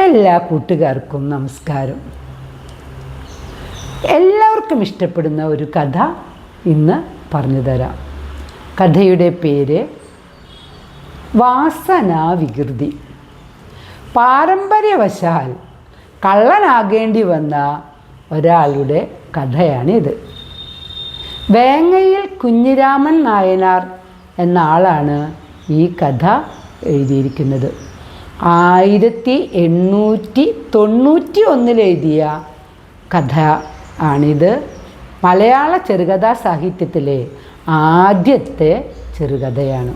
എല്ലാ കൂട്ടുകാർക്കും നമസ്കാരം. എല്ലാവർക്കും ഇഷ്ടപ്പെടുന്ന ഒരു കഥ ഇന്ന് പറഞ്ഞു തരാം. കഥയുടെ പേര് വാസനാവികൃതി. പാരമ്പര്യവശാൽ കള്ളനാകേണ്ടി വന്ന ഒരാളുടെ കഥയാണിത്. വേങ്ങയിൽ കുഞ്ഞിരാമൻ നായനാർ എന്ന ആളാണ് ഈ കഥ എഴുതിയിരിക്കുന്നത്. 1891 എഴുതിയ കഥ ആണിത്. മലയാള ചെറുകഥാ സാഹിത്യത്തിലെ ആദ്യത്തെ ചെറുകഥയാണ്.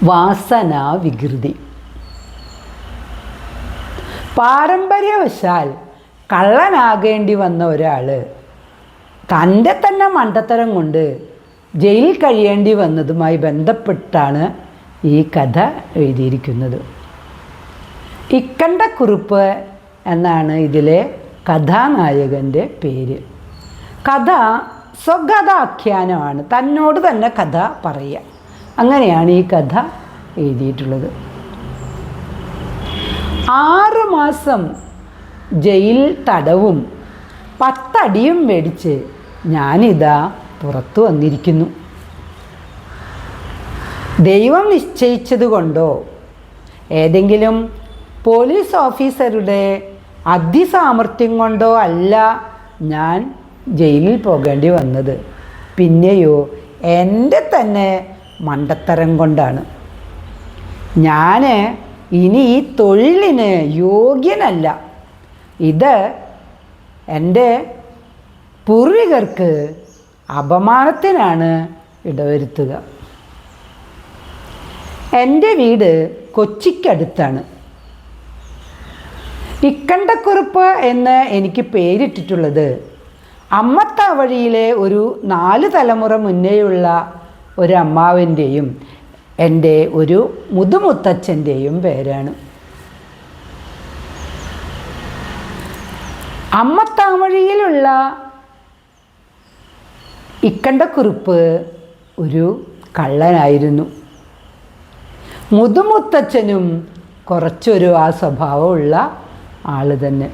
വാസനാവികൃതി. പാരമ്പര്യവശാൽ കള്ളനാകേണ്ടി വന്ന ഒരാൾ തൻ്റെ തന്നെ മണ്ടത്തരം കൊണ്ട് ജയിലിൽ കഴിയേണ്ടി വന്നതുമായി ബന്ധപ്പെട്ടാണ് ഈ കഥ എഴുതിയിരിക്കുന്നത്. ഇക്കണ്ടക്കുറുപ്പ് എന്നാണ് ഇതിലെ കഥാനായകൻ്റെ പേര്. കഥ സ്വകഥാഖ്യാനമാണ്, തന്നോട് തന്നെ കഥ പറയുക. അങ്ങനെയാണ് ഈ കഥ എഴുതിയിട്ടുള്ളത്. 6 മാസം ജയിൽ തടവും 10 അടിയും മേടിച്ച് ഞാനിതാ പുറത്തു വന്നിരിക്കുന്നു. ദൈവം നിശ്ചയിച്ചതുകൊണ്ടോ ഏതെങ്കിലും പോലീസ് ഓഫീസറുടെ അതിസാമർഥ്യം കൊണ്ടോ അല്ല ഞാൻ ജയിലിൽ പോകേണ്ടി വന്നത്. പിന്നെയോ എൻ്റെ തന്നെ മണ്ടത്തരം കൊണ്ടാണ്. ഞാൻ ഇനി ഈ തൊഴിലിന് യോഗ്യനല്ല. ഇത് എൻ്റെ പൂർവികർക്ക് അപമാനത്തിനാണ് ഇടവരുത്തുക. എൻ്റെ വീട് കൊച്ചിക്കടുത്താണ്. ഇക്കണ്ടക്കുറുപ്പ് എന്ന് എനിക്ക് പേരിട്ടിട്ടുള്ളത് അമ്മത്താവഴിയിലെ ഒരു 4 തലമുറ മുന്നേയുള്ള ഒരു അമ്മാവിൻ്റെയും എൻ്റെ ഒരു മുതുമുത്തച്ഛൻ്റെയും പേരാണ്. അമ്മത്താവഴിയിലുള്ള ഇക്കണ്ടക്കുറുപ്പ് ഒരു കള്ളനായിരുന്നു. മുതുമുത്തച്ഛനും കുറച്ചൊരു ആ സ്വഭാവമുള്ള ആൾ തന്നെ.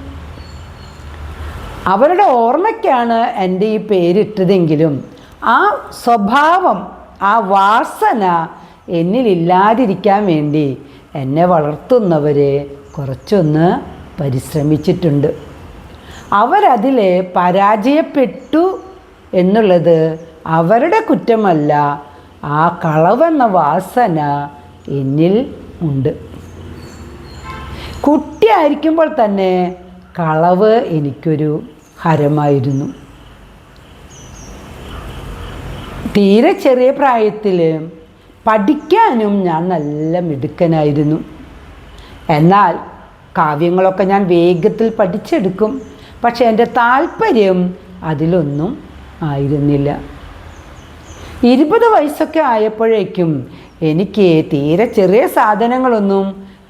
അവരുടെ ഓർമ്മയ്ക്കാണ് എൻ്റെ ഈ പേരിട്ടതെങ്കിലും ആ സ്വഭാവം, ആ വാസന എന്നിലില്ലാതിരിക്കാൻ വേണ്ടി എന്നെ വളർത്തുന്നവർ കുറച്ചൊന്ന് പരിശ്രമിച്ചിട്ടുണ്ട്. അവരതിൽ പരാജയപ്പെട്ടു എന്നുള്ളത് അവരുടെ കുറ്റമല്ല. ആ കളവെന്ന വാസന എന്നിൽ ഉണ്ട്. കുട്ടിയായിരിക്കുമ്പോൾ തന്നെ കളവ് എനിക്കൊരു ഹരമായിരുന്നു. തീരെ ചെറിയ പ്രായത്തിൽ പഠിക്കാനും ഞാൻ നല്ല മിടുക്കനായിരുന്നു. എന്നാൽ കാവ്യങ്ങളൊക്കെ ഞാൻ വേഗത്തിൽ പഠിച്ചെടുക്കും. പക്ഷേ എൻ്റെ താല്പര്യം അതിലൊന്നും ആയിരുന്നില്ല. 20 വയസ്സൊക്കെ ആയപ്പോഴേക്കും എനിക്ക് തീരെ ചെറിയ സാധനങ്ങളൊന്നും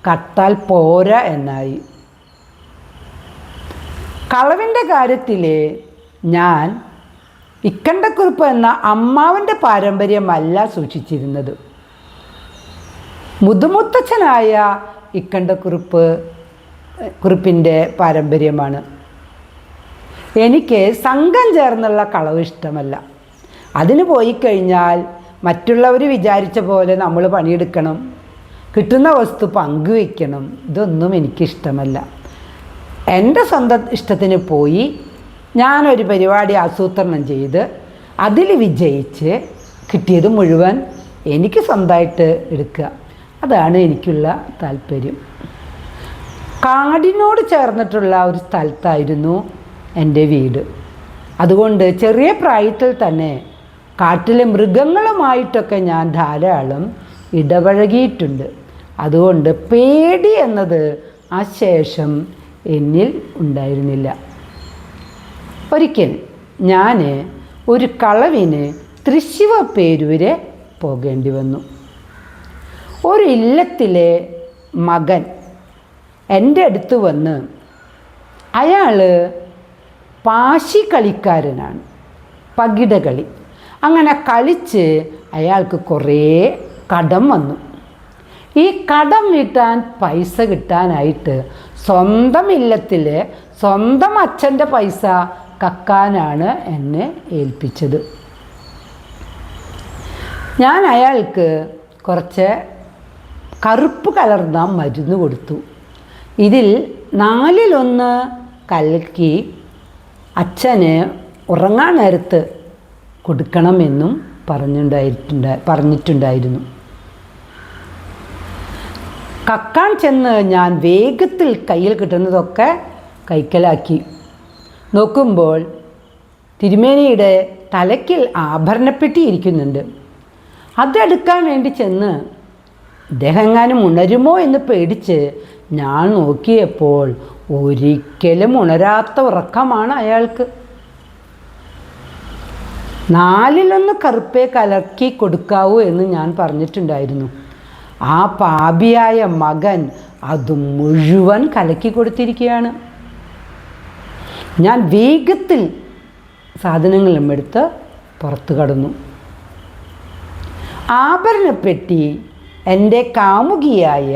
കട്ടാൽ പോരാ എന്നായി. കളവിൻ്റെ കാര്യത്തിൽ ഞാൻ ഇക്കണ്ടക്കുറുപ്പ് എന്ന അമ്മാവൻ്റെ പാരമ്പര്യമല്ല സൂക്ഷിച്ചിരുന്നത്. മുതുമുത്തച്ഛനായ കുറുപ്പിൻ്റെ പാരമ്പര്യമാണ്. എനിക്ക് സംഘം ചേർന്നുള്ള കളവ് ഇഷ്ടമല്ല. അതിന് പോയി കഴിഞ്ഞാൽ മറ്റുള്ളവർ വിചാരിച്ച പോലെ നമ്മൾ പണിയെടുക്കണം, കിട്ടുന്ന വസ്തു പങ്കുവയ്ക്കണം. ഇതൊന്നും എനിക്കിഷ്ടമല്ല. എൻ്റെ സ്വന്തം ഇഷ്ടത്തിന് പോയി ഞാനൊരു പരിപാടി ആസൂത്രണം ചെയ്ത് അതിൽ വിജയിച്ച് കിട്ടിയത് മുഴുവൻ എനിക്ക് സ്വന്തമായിട്ട് എടുക്കുക. അതാണ് എനിക്കുള്ള താല്പര്യം. കാടിനോട് ചേർന്നിട്ടുള്ള ഒരു സ്ഥലത്തായിരുന്നു എൻ്റെ വീട്. അതുകൊണ്ട് ചെറിയ പ്രായത്തിൽ തന്നെ കാട്ടിലെ മൃഗങ്ങളുമായിട്ടൊക്കെ ഞാൻ ധാരാളം ഇടപഴകിയിട്ടുണ്ട്. അതുകൊണ്ട് പേടി എന്നത് ആ ശേഷം എന്നിൽ ഉണ്ടായിരുന്നില്ല. ഒരിക്കൽ ഞാൻ ഒരു കളവിന് തൃശ്ശിവപേരൂര് പോകേണ്ടി വന്നു. ഒരു ഇല്ലത്തിലെ മകൻ എൻ്റെ അടുത്ത് വന്ന്, അയാൾ പാശി കളിക്കാരനാണ്, പകിടകളി. അങ്ങനെ കളിച്ച് അയാൾക്ക് കുറേ കടം വന്നു. ഈ കടം വീട്ടാൻ പൈസ കിട്ടാനായിട്ട് സ്വന്തം ഇല്ലത്തിലെ സ്വന്തം അച്ഛൻ്റെ പൈസ കക്കാനാണ് എന്നെ ഏൽപ്പിച്ചത്. ഞാൻ അയാൾക്ക് കുറച്ച് കറുപ്പ് കലർന്ന മരുന്ന് കൊടുത്തു. ഇതിൽ 4/1 കലക്കി അച്ഛന് ഉറങ്ങാൻ നേരത്ത് കൊടുക്കണമെന്നും പറഞ്ഞിട്ടുണ്ടായിരുന്നു. കക്കാൻ ചെന്ന് ഞാൻ വേഗത്തിൽ കയ്യിൽ കിട്ടുന്നതൊക്കെ കൈക്കലാക്കി. നോക്കുമ്പോൾ തിരുമേനിയുടെ തലയ്ക്കിൽ ആഭരണപ്പെട്ടി ഇരിക്കുന്നുണ്ട്. അതെടുക്കാൻ വേണ്ടി ചെന്ന് ഇദ്ദേഹം എങ്ങാനും ഉണരുമോ എന്ന് പേടിച്ച് ഞാൻ നോക്കിയപ്പോൾ ഒരിക്കലും ഉണരാത്ത ഉറക്കമാണ് അയാൾക്ക്. 4/1 കറുപ്പേ കലക്കി കൊടുക്കാവൂ എന്ന് ഞാൻ പറഞ്ഞിട്ടുണ്ടായിരുന്നു. ആ പാപിയായ മകൻ അത് മുഴുവൻ കലക്കി കൊടുത്തിരിക്കുകയാണ്. ഞാൻ വേഗത്തിൽ സാധനങ്ങളും എടുത്ത് പുറത്തു കടന്നു. ആഭരണപ്പെട്ടി എൻ്റെ കാമുകിയായ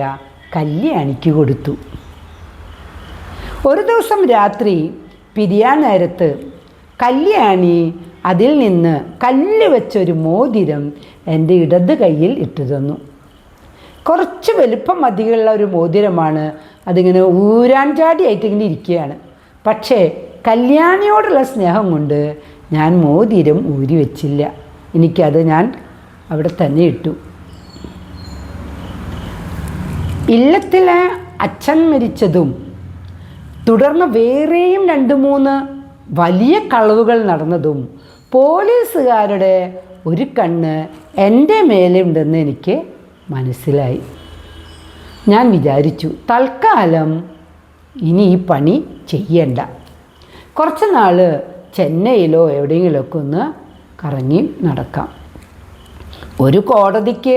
കല്യാണിക്ക് കൊടുത്തു. ഒരു ദിവസം രാത്രി പിരിയാൻ നേരത്ത് കല്യാണി അതിൽ നിന്ന് കല്ല് വെച്ചൊരു മോതിരം എൻ്റെ ഇടത് കയ്യിൽ ഇട്ടു തന്നു. കുറച്ച് വലുപ്പം അധികമുള്ള ഒരു മോതിരമാണ്. അതിങ്ങനെ ഊരാൻ ചാടിയായിട്ട് ഇങ്ങനെ ഇരിക്കുകയാണ്. പക്ഷേ കല്യാണിയോടുള്ള സ്നേഹം കൊണ്ട് ഞാൻ മോതിരം ഊരി വെച്ചില്ല. എനിക്കത് ഞാൻ അവിടെ തന്നെ ഇട്ടു. ഇല്ലത്തിലെ അച്ഛൻ മരിച്ചതും തുടർന്ന് വേറെയും 2-3 വലിയ കളവുകൾ നടന്നതും പോലീസുകാരുടെ ഒരു കണ്ണ് എൻ്റെ മേലെ ഉണ്ടെന്ന് എനിക്ക് മനസ്സിലായി. ഞാൻ വിചാരിച്ചു, തൽക്കാലം ഇനി ഈ പണി ചെയ്യണ്ട. കുറച്ച് നാൾ ചെന്നൈയിലോ എവിടെയെങ്കിലുമൊക്കെ ഒന്ന് കറങ്ങി നടക്കാം. ഒരു കോടതിക്ക്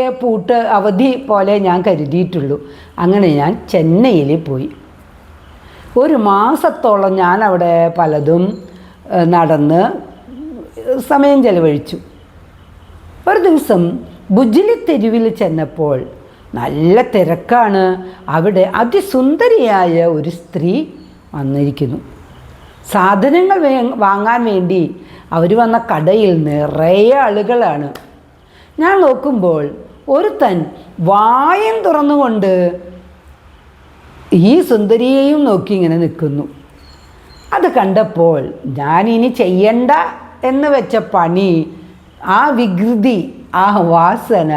അവധി പോലെ ഞാൻ കരുതിയിട്ടുള്ളൂ. അങ്ങനെ ഞാൻ ചെന്നൈയിൽ പോയി. 1 മാസത്തോളം ഞാൻ അവിടെ പലതും നടന്ന് സമയം ചെലവഴിച്ചു. ഒരു ദിവസം ബുജ്ലി തെരുവിൽ ചെന്നപ്പോൾ നല്ല തിരക്കാണ്. അവിടെ അതിസുന്ദരിയായ ഒരു സ്ത്രീ വന്നിരിക്കുന്നു. സാധനങ്ങൾ വാങ്ങാൻ വേണ്ടി അവർ വന്ന കടയിൽ നിറയെ ആളുകളാണ്. ഞാൻ നോക്കുമ്പോൾ ഒരുത്തൻ വായും തുറന്നുകൊണ്ട് ഈ സുന്ദരിയെയും നോക്കി ഇങ്ങനെ നിൽക്കുന്നു. അത് കണ്ടപ്പോൾ ഞാനിനി ചെയ്യണ്ട എന്ന് വെച്ച പണി, ആ വികൃതി, ആ വാസന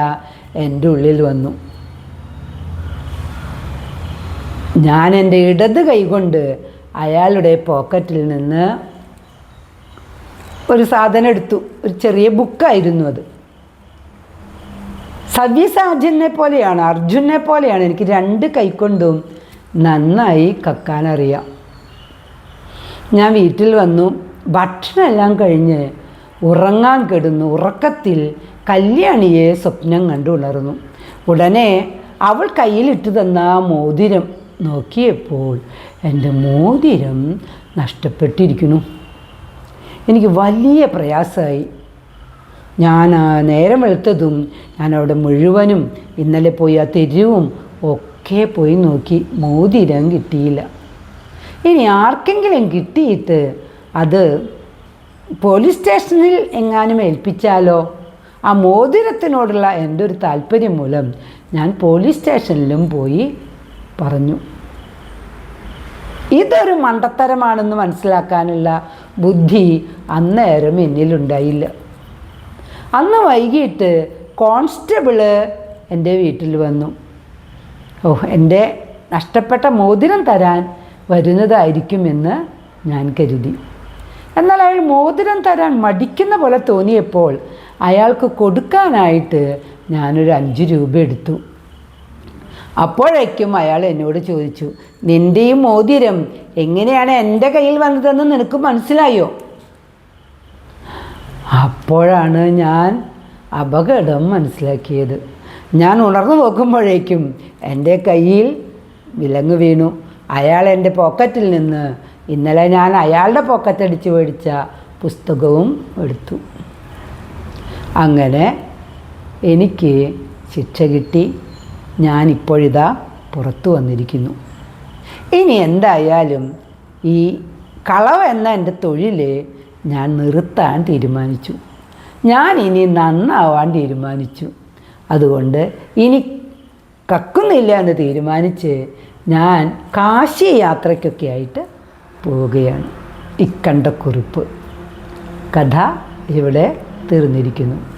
എൻ്റെ ഉള്ളിൽ വന്നു. ഞാൻ എൻ്റെ ഇടത് കൈകൊണ്ട് അയാളുടെ പോക്കറ്റിൽ നിന്ന് ഒരു സാധനം എടുത്തു. ഒരു ചെറിയ ബുക്കായിരുന്നു അത്. സവ്യസാചനെ പോലെയാണ്, അർജുനെ പോലെയാണ്. എനിക്ക് 2 കൈക്കൊണ്ടും നന്നായി കക്കാനറിയാം. ഞാൻ വീട്ടിൽ വന്നു. ഭക്ഷണമെല്ലാം കഴിഞ്ഞ് ഉറങ്ങാൻ കിടന്നു. ഉറക്കത്തിൽ കല്യാണിയെ സ്വപ്നം കണ്ടു ഉണർന്നു. ഉടനെ അവൾ കയ്യിലിട്ട് തന്ന ആ മോതിരം നോക്കിയപ്പോൾ എൻ്റെ മോതിരം നഷ്ടപ്പെട്ടിരിക്കുന്നു. എനിക്ക് വലിയ പ്രയാസമായി. ഞാൻ നേരം വെളുത്തതും ഞാൻ അവിടെ മുഴുവനും ഇന്നലെ പോയി ആ തെരുവും ഒക്കെ പോയി നോക്കി. മോതിരം കിട്ടിയില്ല. ഇനി ആർക്കെങ്കിലും കിട്ടിയിട്ട് അത് പോലീസ് സ്റ്റേഷനിൽ എങ്ങാനും ഏൽപ്പിച്ചാലോ? ആ മോതിരത്തിനോടുള്ള എൻ്റെ ഒരു താല്പര്യം മൂലം ഞാൻ പോലീസ് സ്റ്റേഷനിലും പോയി പറഞ്ഞു. ഇതൊരു മണ്ടത്തരമാണെന്ന് മനസ്സിലാക്കാനുള്ള ബുദ്ധി അന്നേരം എന്നിലുണ്ടായില്ല. അന്ന് വൈകിട്ട് കോൺസ്റ്റബിള് എൻ്റെ വീട്ടിൽ വന്നു. എൻ്റെ നഷ്ടപ്പെട്ട മോതിരം തരാൻ വരുന്നതായിരിക്കുമെന്ന് ഞാൻ കരുതി. എന്നാൽ അയാൾ മോതിരം തരാൻ മടിക്കുന്ന പോലെ തോന്നിയപ്പോൾ അയാൾക്ക് കൊടുക്കാനായിട്ട് ഞാനൊരു 5 രൂപ എടുത്തു. അപ്പോഴേക്കും അയാൾ എന്നോട് ചോദിച്ചു, നിൻ്റെ ഈ മോതിരം എങ്ങനെയാണ് എൻ്റെ കയ്യിൽ വന്നതെന്ന് നിനക്ക് മനസ്സിലായോ? അപ്പോഴാണ് ഞാൻ അപകടം മനസ്സിലാക്കിയത്. ഞാൻ ഉണർന്നു നോക്കുമ്പോഴേക്കും എൻ്റെ കയ്യിൽ വിലങ്ങ് വീണു. അയാൾ എൻ്റെ പോക്കറ്റിൽ നിന്ന് ഇന്നലെ ഞാൻ അയാളുടെ പോക്കറ്റടിച്ച് മേടിച്ച പുസ്തകവും എടുത്തു. അങ്ങനെ എനിക്ക് ശിക്ഷ കിട്ടി. ഞാനിപ്പോഴിതാ പുറത്തു വന്നിരിക്കുന്നു. ഇനി എന്തായാലും ഈ കളവ് എന്ന എൻ്റെ തൊഴിൽ ഞാൻ നിർത്താൻ തീരുമാനിച്ചു. ഞാൻ ഇനി നന്നാവാൻ തീരുമാനിച്ചു. അതുകൊണ്ട് ഇനി കക്കുന്നില്ല എന്ന് തീരുമാനിച്ച് ഞാൻ കാശി യാത്രയ്ക്കൊക്കെ ആയിട്ട് പോവുകയാണ്. ഇക്കണ്ട കുറിപ്പ്. കഥ ഇവിടെ തീർന്നിരിക്കുന്നു.